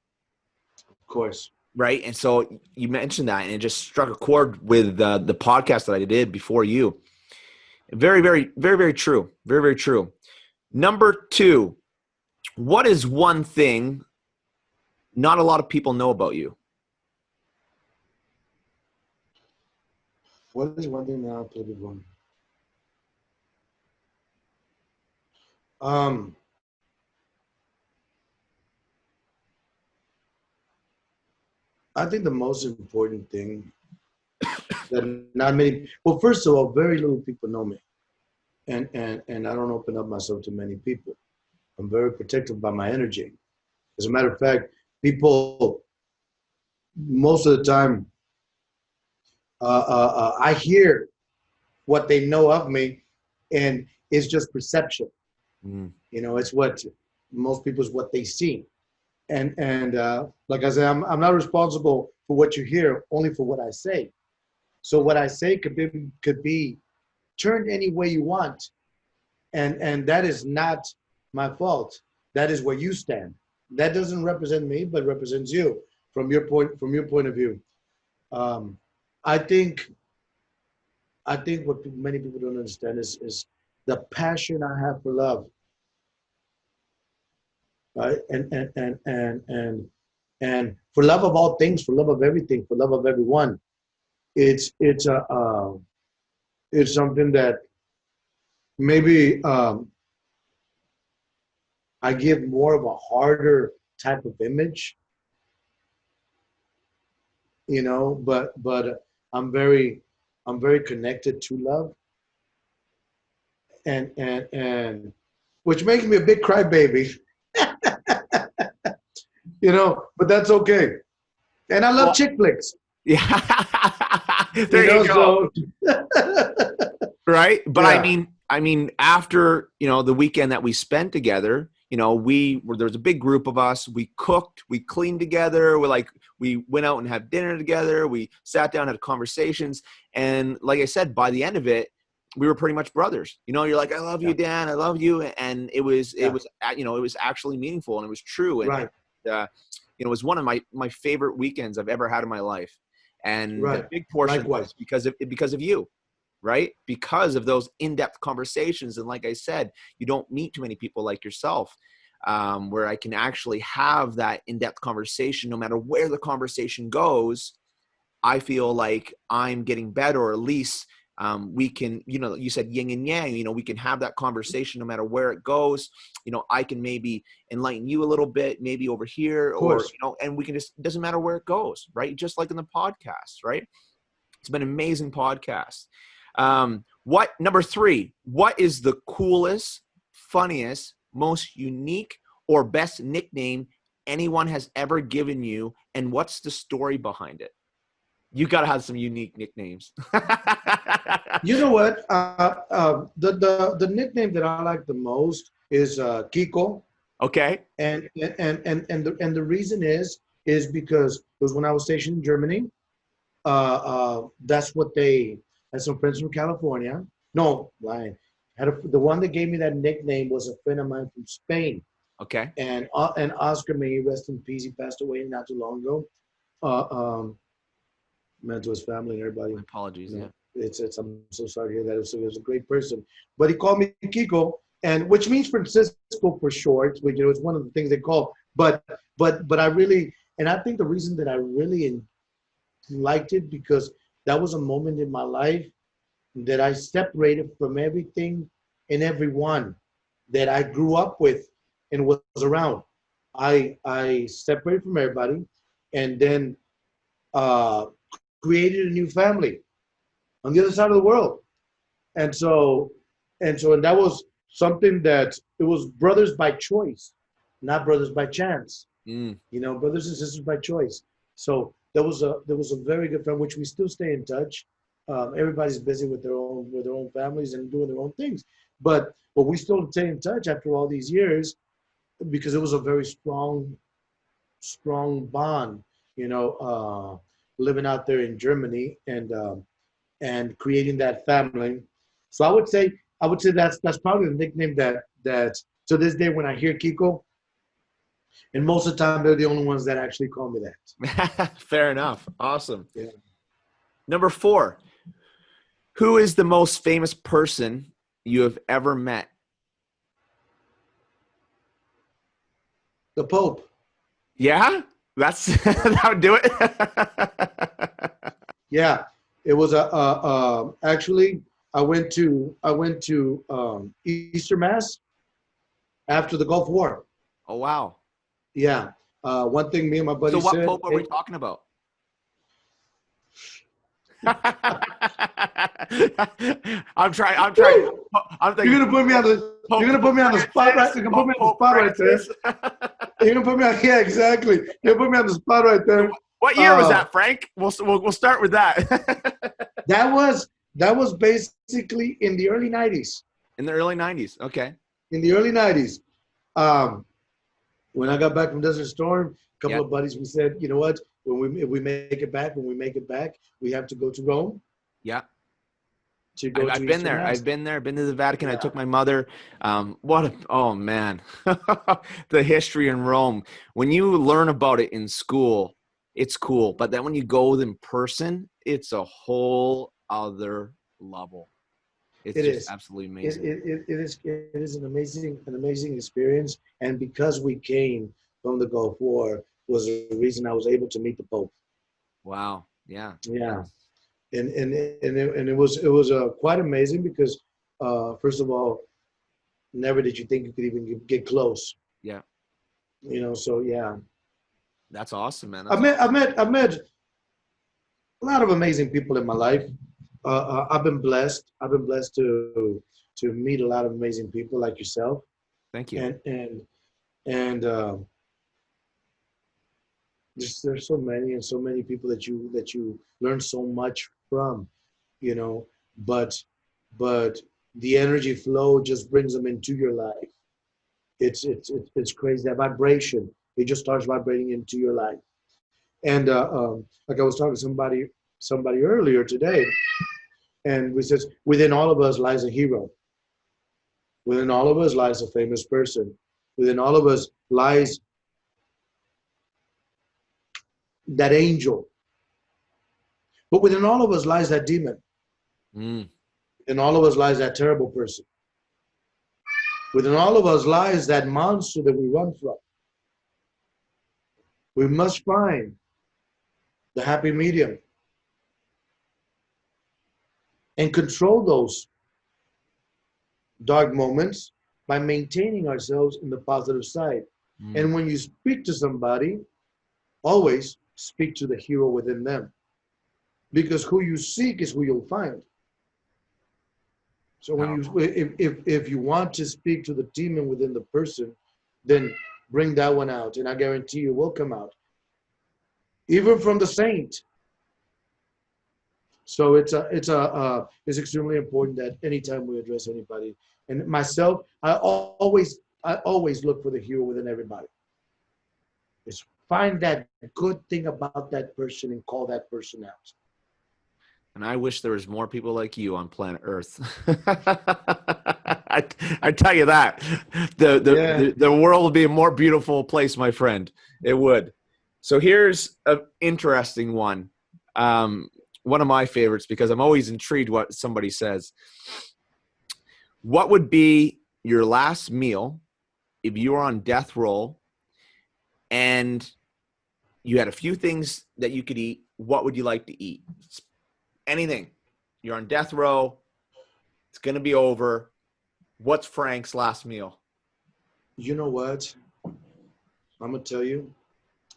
[SPEAKER 2] Of course.
[SPEAKER 1] Right. And so you mentioned that, and it just struck a chord with the podcast that I did before you. Very, very, very, very true. Very, very true. Number 2, what is one thing not a lot of people know about you?
[SPEAKER 2] What is one thing that I'll play before? I think the most important thing that not many, well, first of all, very little people know me. And I don't open up myself to many people. I'm very protective by my energy. As a matter of fact, people, most of the time, I hear what they know of me, and it's just perception.
[SPEAKER 1] Mm.
[SPEAKER 2] You know, it's what most people's what they see. And like I said, I'm not responsible for what you hear, only for what I say. So what I say could be turned any way you want, and that is not my fault. That is where you stand. That doesn't represent me, but represents you from your point of view. Um, I think what many people don't understand is the passion I have for love, right? And for love of all things, for love of everything, for love of everyone. It's something that maybe I give more of a harder type of image, you know. But I'm very connected to love, and which makes me a big crybaby, you know. But that's okay. And I love chick flicks.
[SPEAKER 1] Yeah.
[SPEAKER 2] You
[SPEAKER 1] There
[SPEAKER 2] know,
[SPEAKER 1] you go.
[SPEAKER 2] so
[SPEAKER 1] Right. But
[SPEAKER 2] yeah.
[SPEAKER 1] I mean, after, the weekend that we spent together, there was a big group of us. We cooked, we cleaned together. We went out and had dinner together. We sat down, had conversations. And like I said, by the end of it, we were pretty much brothers. You're like, I love you, Dan. I love you. And it was actually meaningful, and it was true. And,
[SPEAKER 2] Right.
[SPEAKER 1] it was one of my favorite weekends I've ever had in my life. And
[SPEAKER 2] Right.
[SPEAKER 1] a big portion of it
[SPEAKER 2] Likewise.
[SPEAKER 1] was because of you, right? Because of those in-depth conversations. And like I said, you don't meet too many people like yourself, where I can actually have that in-depth conversation. No matter where the conversation goes, I feel like I'm getting better, or at least we can, you said yin and yang, we can have that conversation no matter where it goes. I can maybe enlighten you a little bit, maybe over here,
[SPEAKER 2] Of
[SPEAKER 1] or,
[SPEAKER 2] course.
[SPEAKER 1] and we can just, it doesn't matter where it goes, right? Just like in the podcast, right? It's been an amazing podcast. Number 3, what is the coolest, funniest, most unique, or best nickname anyone has ever given you? And what's the story behind it? You got to have some unique nicknames.
[SPEAKER 2] You know what? The nickname that I like the most is Kiko,
[SPEAKER 1] Okay.
[SPEAKER 2] and the reason is because it was when I was stationed in Germany. That's what they. I had some friends from California. No, lying. The one that gave me that nickname was a friend of mine from Spain.
[SPEAKER 1] Okay.
[SPEAKER 2] And Oscar, may he rest in peace. He passed away not too long ago. Uh, um, meant to his family and everybody.
[SPEAKER 1] My apologies.
[SPEAKER 2] You know,
[SPEAKER 1] Yeah.
[SPEAKER 2] it's I'm so sorry to hear that. He was a great person, but he called me Kiko, and which means Francisco for short. Which, it's one of the things they call. But I really, and I think the reason that I really liked it, because that was a moment in my life that I separated from everything and every one that I grew up with and was around. I separated from everybody, and then uh, created a new family on the other side of the world. And so and that was something that it was brothers by choice, not brothers by chance.
[SPEAKER 1] Mm.
[SPEAKER 2] You know, brothers and sisters by choice. So there was a very good friend, which we still stay in touch. Everybody's busy with their own families and doing their own things, but we still stay in touch after all these years because it was a very strong bond. You know, living out there in Germany and creating that family. So I would say that's probably the nickname that to this day when I hear Kiko, and most of the time they're the only ones that actually call me that.
[SPEAKER 1] Fair enough. Awesome.
[SPEAKER 2] Yeah.
[SPEAKER 1] Number 4, who is the most famous person you have ever met?
[SPEAKER 2] The Pope.
[SPEAKER 1] Yeah, that's that would do it.
[SPEAKER 2] Yeah, it was actually I went to Easter Mass after the Gulf War.
[SPEAKER 1] Oh, wow.
[SPEAKER 2] Yeah, one thing me and my
[SPEAKER 1] So
[SPEAKER 2] buddy
[SPEAKER 1] what
[SPEAKER 2] said.
[SPEAKER 1] pope are we talking about? I'm trying. I'm
[SPEAKER 2] You're
[SPEAKER 1] thinking
[SPEAKER 2] gonna put me on the. You're gonna put me on the spot right. You're gonna put me on the spot right there. You're gonna put me on. Yeah, exactly. You're gonna put me on the spot right there.
[SPEAKER 1] What year was that, Frank? We'll start with that.
[SPEAKER 2] That was basically in the early '90s.
[SPEAKER 1] In the early 90s. Okay.
[SPEAKER 2] In the early '90s, um, when I got back from Desert Storm, a couple
[SPEAKER 1] Yeah.
[SPEAKER 2] of buddies, we said, you know what? If we make it back, we have to go to Rome
[SPEAKER 1] Yeah.
[SPEAKER 2] to go
[SPEAKER 1] I've
[SPEAKER 2] to
[SPEAKER 1] been
[SPEAKER 2] Easter
[SPEAKER 1] there.
[SPEAKER 2] Mass.
[SPEAKER 1] I've been there. Been to the Vatican. I
[SPEAKER 2] Yeah.
[SPEAKER 1] took my mother. Oh man, the history in Rome. When you learn about it in school, it's cool. But then when you go in person, it's a whole other level. It's
[SPEAKER 2] It
[SPEAKER 1] just
[SPEAKER 2] is.
[SPEAKER 1] absolutely
[SPEAKER 2] It,
[SPEAKER 1] amazing.
[SPEAKER 2] it is an amazing experience, and because we came from the Gulf War was the reason I was able to meet the Pope.
[SPEAKER 1] Wow. Yeah.
[SPEAKER 2] Yeah, and it was quite amazing because first of all, never did you think you could even get close.
[SPEAKER 1] Yeah.
[SPEAKER 2] You know, so yeah,
[SPEAKER 1] That's awesome, man.
[SPEAKER 2] I've
[SPEAKER 1] That's
[SPEAKER 2] met
[SPEAKER 1] awesome.
[SPEAKER 2] I've met I've met a lot of amazing people in my life. I've been blessed. I've been blessed to meet a lot of amazing people like yourself,
[SPEAKER 1] Thank you.
[SPEAKER 2] and there's so many and so many people that you learn so much from, you know. But but the energy flow just brings them into your life. It's crazy. That vibration, it just starts vibrating into your life. And like I was talking to somebody earlier today, and we says within all of us lies a hero. Within all of us lies a famous person. Within all of us lies that angel. But within all of us lies that demon.
[SPEAKER 1] Mm.
[SPEAKER 2] Within all of us lies that terrible person. Within all of us lies that monster that we run from. We must find the happy medium and control those dark moments by maintaining ourselves in the positive side.
[SPEAKER 1] Mm.
[SPEAKER 2] And when you speak to somebody, always speak to the hero within them. Because who you seek is who you'll find. So when
[SPEAKER 1] Powerful.
[SPEAKER 2] if you want to speak to the demon within the person, then bring that one out, and I guarantee you will come out, even from the saint. So it's extremely important that anytime we address anybody, and myself, I always look for the hero within everybody. Just find that good thing about that person and call that person out.
[SPEAKER 1] And I wish there was more people like you on planet Earth. I tell you that
[SPEAKER 2] Yeah.
[SPEAKER 1] the world would be a more beautiful place, my friend. It would. So here's an interesting one. One of my favorites because I'm always intrigued what somebody says. What would be your last meal if you were on death row and you had a few things that you could eat? What would you like to eat? Anything. You're on death row. It's going to be over. What's Frank's last meal?
[SPEAKER 2] You know what? I'm gonna tell you,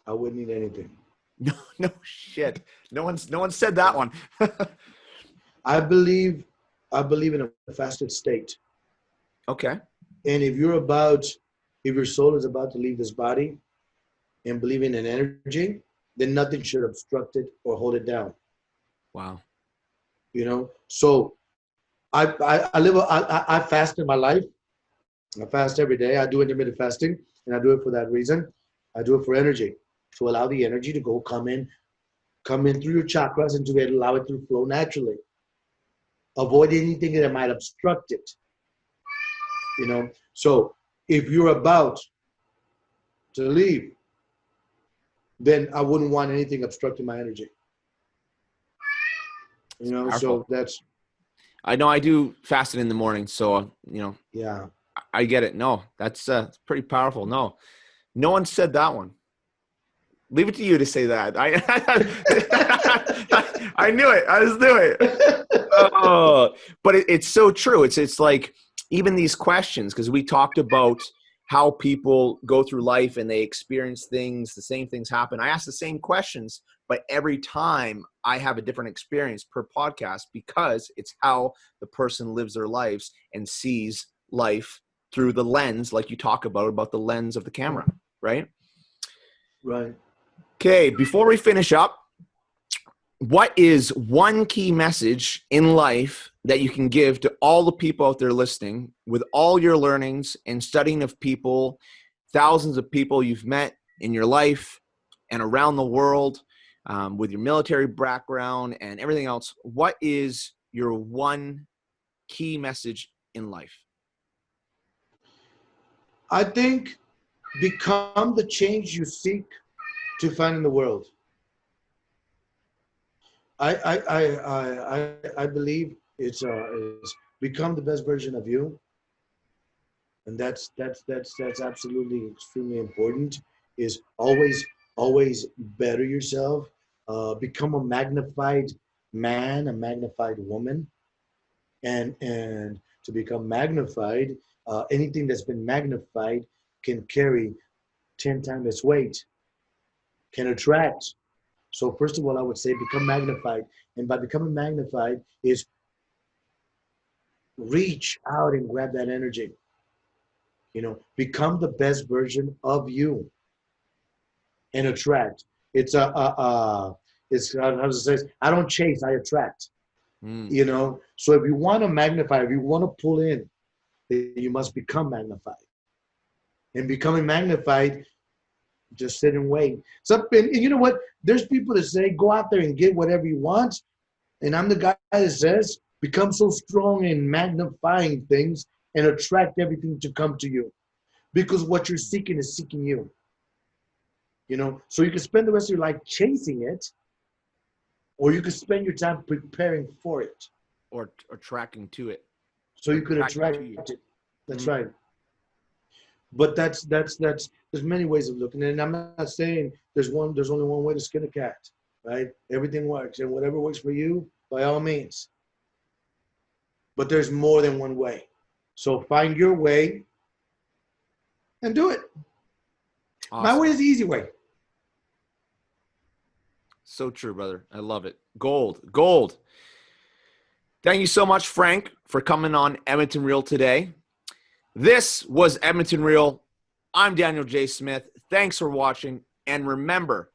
[SPEAKER 2] I wouldn't eat anything.
[SPEAKER 1] No, no shit. No one said that one.
[SPEAKER 2] I believe, I believe in a fasted state.
[SPEAKER 1] Okay.
[SPEAKER 2] And if your soul is about to leave this body and believing in energy, then nothing should obstruct it or hold it down.
[SPEAKER 1] Wow.
[SPEAKER 2] You know, so I fast in my life. I fast every day. I do intermittent fasting, and I do it for that reason. I do it for energy, to allow the energy to go come in through your chakras and to allow it to flow naturally. Avoid anything that might obstruct it. You know, so if you're about to leave, then I wouldn't want anything obstructing my energy. You know,
[SPEAKER 1] Powerful.
[SPEAKER 2] so that's
[SPEAKER 1] I know I do fasting in the morning, so
[SPEAKER 2] yeah.
[SPEAKER 1] I get it. No, that's pretty powerful. No, no one said that one. Leave it to you to say that. I knew it. I just knew it. Oh, but it's so true. It's like even these questions, because we talked about how people go through life and they experience things, the same things happen. I ask the same questions, but every time I have a different experience per podcast because it's how the person lives their lives and sees life through the lens, like you talk about the lens of the camera, right?
[SPEAKER 2] Right.
[SPEAKER 1] Okay, before we finish up, what is one key message in life that you can give to all the people out there listening with all your learnings and studying of people, thousands of people you've met in your life and around the world, with your military background and everything else? What is your one key message in life?
[SPEAKER 2] I think become the change you seek to find in the world. I believe it's become the best version of you, and that's absolutely extremely important. Is always better yourself. Become a magnified man, a magnified woman, and to become magnified, anything that's been magnified can carry 10 times its weight, can attract. So first of all, I would say become magnified. And by becoming magnified is reach out and grab that energy. You know, become the best version of you and attract. It's it's how does it say? I don't chase, I attract.
[SPEAKER 1] Mm.
[SPEAKER 2] You know, so if you want to magnify, if you want to pull in, you must become magnified. And becoming magnified, just sit and wait. So, and you know what? There's people that say, go out there and get whatever you want. And I'm the guy that says, become so strong in magnifying things and attract everything to come to you. Because what you're seeking is seeking you. You know, so you can spend the rest of your life chasing it, or you can spend your time preparing for it.
[SPEAKER 1] Or tracking to it.
[SPEAKER 2] So you could
[SPEAKER 1] Attracting
[SPEAKER 2] attract
[SPEAKER 1] to you.
[SPEAKER 2] it. That's right. But that's there's many ways of looking at it. And I'm not saying there's only one way to skin a cat, right? Everything works, and whatever works for you, by all means. But there's more than one way. So find your way and do it.
[SPEAKER 1] Awesome.
[SPEAKER 2] My way is the easy way.
[SPEAKER 1] So true, brother. I love it. Gold. Thank you so much, Frank, for coming on Edmonton Real today. This was Edmonton Real. I'm Daniel J. Smith. Thanks for watching. And remember,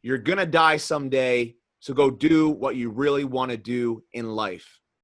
[SPEAKER 1] you're going to die someday, so go do what you really want to do in life.